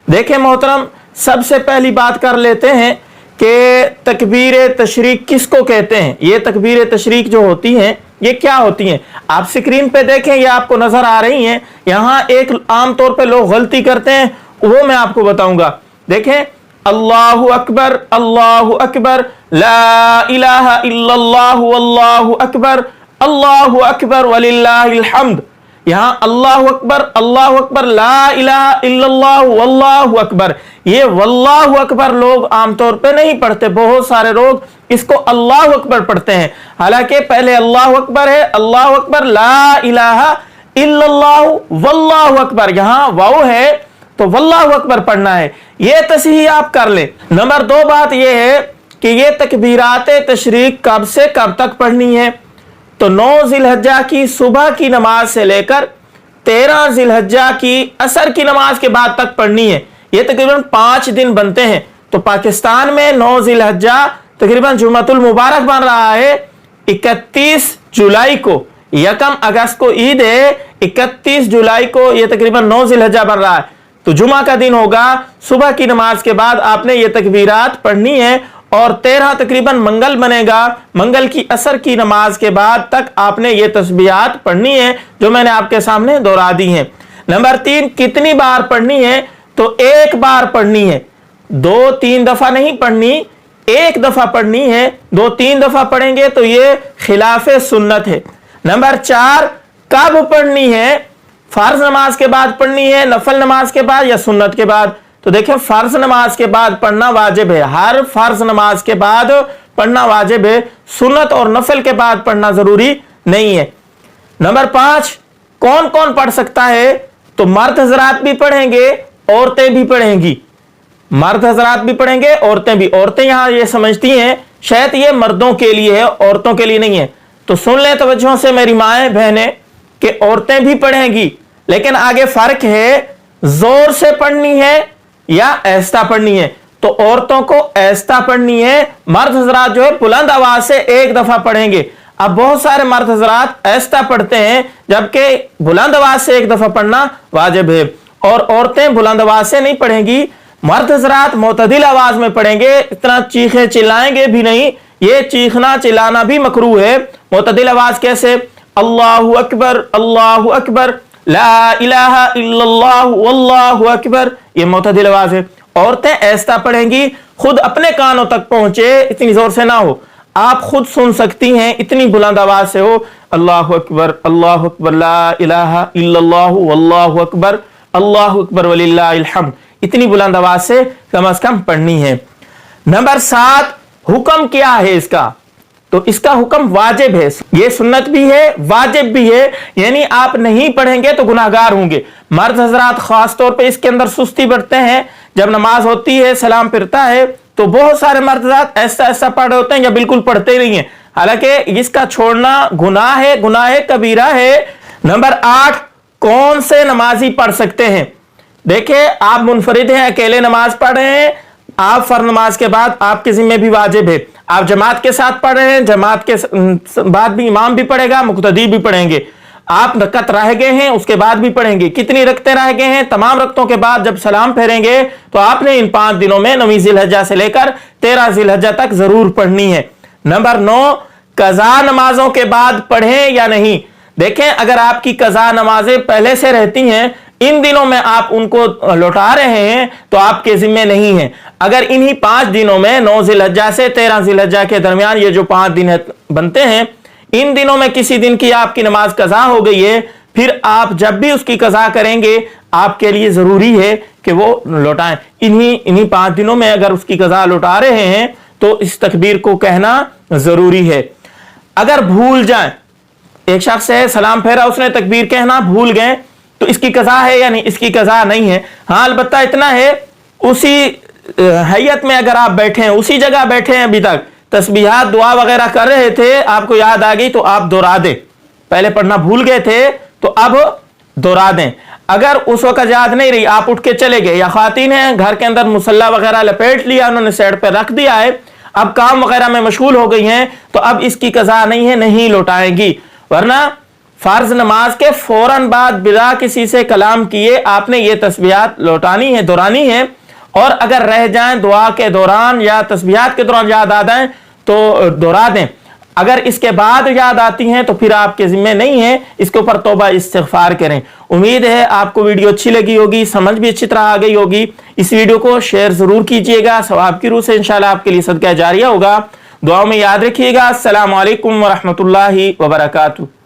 देखें मोहतरम, सबसे पहली बात कर लेते हैं कि तकबीर तशरीक किसको कहते हैं। ये तकबीर तशरीक जो होती हैं ये क्या होती हैं, आप स्क्रीन पे देखें, ये आपको नजर आ रही हैं। यहाँ एक आम तौर पे लोग गलती करते हैं, वो मैं आपको बताऊंगा। देखें, अल्लाहु अकबर, ला इलाहा इल्लल्लाहु अल्लाहु अकबर वलिल्लाहिल हम्द। यहाँ अल्लाहु अकबर, ला इलाहा इल्लल्लाहु वल्लाहु अकबर। ये वल्लाहु अकबर लोग आमतौर पे नहीं पढ़ते, बहुत सारे लोग इसको अल्लाहु अकबर पढ़ते हैं। हालांकि पहले अल्लाहु अकबर है, अल्लाहु अकबर, ला इलाहा इल्लल्लाहु वल्लाहु अकबर। यहाँ वाव है तो वल्लाहु अकबर पढ़ना है। ये तस्हीह आप कर ले। नंबर 2 बात ये है कि ये तकबीरात तशरीक कब से कब तक पढ़नी है, तो 9 जिलहज्जा की सुबह की नमाज से लेकर 13 जिलहज्जा की असर की नमाज के बाद तक पढ़नी है। ये तकरीबन 5 दिन बनते हैं। तो पाकिस्तान में 9 जिलहज्जा तकरीबन जुम्मतुल मुबारक बन रहा है 31 जुलाई को। 1 अगस्त को ईद है, 31 जुलाई को ये तकरीबन 9 जिलहज्जा बन रहा है। तो जुमा का दिन होगा, सुबह की नमाज के बाद आपने ये तकबीरात पढ़नी है और 13 तकरीबन मंगल बनेगा, मंगल की असर की नमाज के बाद तक आपने ये तस्बीहात पढ़नी है जो मैंने आपके सामने दोहरा दी हैं। नंबर 3, कितनी बार पढ़नी है, तो 1 बार पढ़नी है, 2-3 दफा नहीं पढ़नी, 1 दफा पढ़नी है। 2-3 दफा पढ़ेंगे तो ये खिलाफे सुन्नत है। नंबर 4, कब पढ़नी है, फर्ज नमाज के बाद पढ़नी है, नफल नमाज के बाद या सुन्नत के बाद। तो देखें, फर्ज नमाज के बाद पढ़ना वाजिब है, हर फर्ज नमाज के बाद पढ़ना वाजिब है, सुन्नत और नफल के बाद पढ़ना जरूरी नहीं है। नंबर 5, कौन कौन पढ़ सकता है, तो मर्द हजरात भी पढ़ेंगे, औरतें भी पढ़ेंगी। मर्द हजरात भी पढ़ेंगे, औरतें भी। औरतें यहां ये समझती हैं शायद ये मर्दों के लिए है, औरतों के लिए नहीं है। तो सुन लें तवज्जो से मेरी माएं बहनें कि औरतें भी पढ़ेंगी, लेकिन आगे फर्क है, जोर से पढ़नी है या ऐस्ता पढ़नी है। तो औरतों को ऐस्ता पढ़नी है, मर्द हजरात जो है बुलंद आवाज से 1 दफा पढ़ेंगे। अब बहुत सारे मर्द हजरात ऐस्ता पढ़ते हैं, जबकि बुलंद आवाज से 1 दफा पढ़ना वाजिब है, और औरतें बुलंद आवाज से नहीं पढ़ेंगी। मर्द हजरात मोतदिल आवाज में पढ़ेंगे, इतना चीखे चिल्लाएंगे भी नहीं, ये चीखना चिल्लाना भी मकरूह है। मोतदिल आवाज कैसे, अल्लाहु अकबर, ला इलाहा इल्लल्लाहु वल्लाहु अकबर, ये मोतदिल आवाज है। औरतें ऐस्ता पढ़ेंगी, खुद अपने कानों तक पहुंचे, इतनी जोर से ना हो, आप खुद सुन सकती हैं, इतनी बुलंद आवाज से हो, अल्लाहु अकबर, ला इलाहा इल्लल्लाहु वल्लाहु अकबर वलिल्लाहिल हम्द, इतनी बुलंद आवाज से कम अज कम पढ़नी है। नंबर 7, हुक्म क्या है इसका, तो इसका हुक्म वाजिब है। ये सुन्नत भी है, वाजिब भी है, यानी आप नहीं पढ़ेंगे तो गुनाहगार होंगे। मर्द हजरात खास तौर पे इसके अंदर सुस्ती बरतते हैं, जब नमाज होती है सलाम फिरता है तो बहुत सारे मर्द हजरात ऐसा पढ़ रहे होते हैं या बिल्कुल पढ़ते ही नहीं है, हालांकि इसका छोड़ना गुनाह कबीरा है। नंबर 8, कौन से नमाजी पढ़ सकते हैं। देखिए, आप मुनफरिद हैं, अकेले नमाज पढ़ रहे हैं, आप फर्ज नमाज के बाद आपके जिम्मे भी वाजिब है। आप जमात के साथ पढ़ रहे हैं, जमात के बाद भी इमाम भी पढ़ेगा, मुक्तदी भी पढ़ेंगे। आप रकत रह गए हैं, उसके बाद भी पढ़ेंगे। कितनी रकतें रह गए हैं, तमाम रकतों के बाद जब सलाम फेरेंगे तो आपने इन 5 दिनों में 9 जिलहज्जा से लेकर 13 जिलहज्जा तक जरूर पढ़नी है। नंबर 9, कज़ा नमाजों के बाद पढ़ें या नहीं। देखें, अगर आपकी कज़ा नमाजें पहले से रहती हैं, इन दिनों में आप उनको लौटा रहे हैं तो आपके जिम्मे नहीं है। अगर इन्हीं 5 दिनों में 9 जिलहज्जा से 13 जिलहज्जा के दरमियान ये जो 5 दिन बनते हैं, इन दिनों में किसी दिन की आपकी नमाज कज़ा हो गई है, फिर आप जब भी उसकी कज़ा करेंगे आपके लिए जरूरी है कि वो लौटाएं। इन्हीं 5 दिनों में अगर उसकी कज़ा लौटा रहे हैं तो इस तकबीर को कहना जरूरी है। अगर भूल जाए, एक शख्स है सलाम फेरा, उसने तकबीर कहना भूल गए, तो इसकी कज़ा है या नहीं, इसकी कज़ा नहीं है। हाँ, अलबत्ता इतना है, उसी हैयत में अगर आप बैठे हैं, उसी जगह बैठे हैं, अभी तक तस्बीहात दुआ वगैरह कर रहे थे, आपको याद आ गई तो आप दोहरा दें। पहले पढ़ना भूल गए थे तो अब दोहरा दें। अगर उस वक्त याद नहीं रही, आप उठ के चले गए, या खातिन हैं घर के अंदर मुसल्ला वगैरह लपेट लिया, उन्होंने साइड पे रख दिया है, अब काम वगैरह में मशगूल हो गई हैं, तो अब इसकी कज़ा नहीं है, नहीं लौटाएंगी। वरना فرض نماز کے فوراً بعد بلا کسی سے کلام کیے آپ نے یہ تسبیحات لوٹانی ہے، دہرانی ہے، اور اگر رہ جائیں دعا کے دوران یا تسبیحات کے دوران یاد آ جائیں تو دہرا دیں، اگر اس کے بعد یاد آتی ہیں تو پھر آپ کے ذمہ نہیں ہے، اس کے اوپر توبہ استغفار کریں۔ امید ہے آپ کو ویڈیو اچھی لگی ہوگی، سمجھ بھی اچھی طرح آ گئی ہوگی۔ اس ویڈیو کو شیئر ضرور کیجئے گا، ثواب کی روح سے انشاءاللہ آپ کے لیے صدقہ جاریہ ہوگا۔ دعاؤں میں یاد رکھیے گا۔ السلام علیکم ورحمۃ اللہ وبرکاتہ۔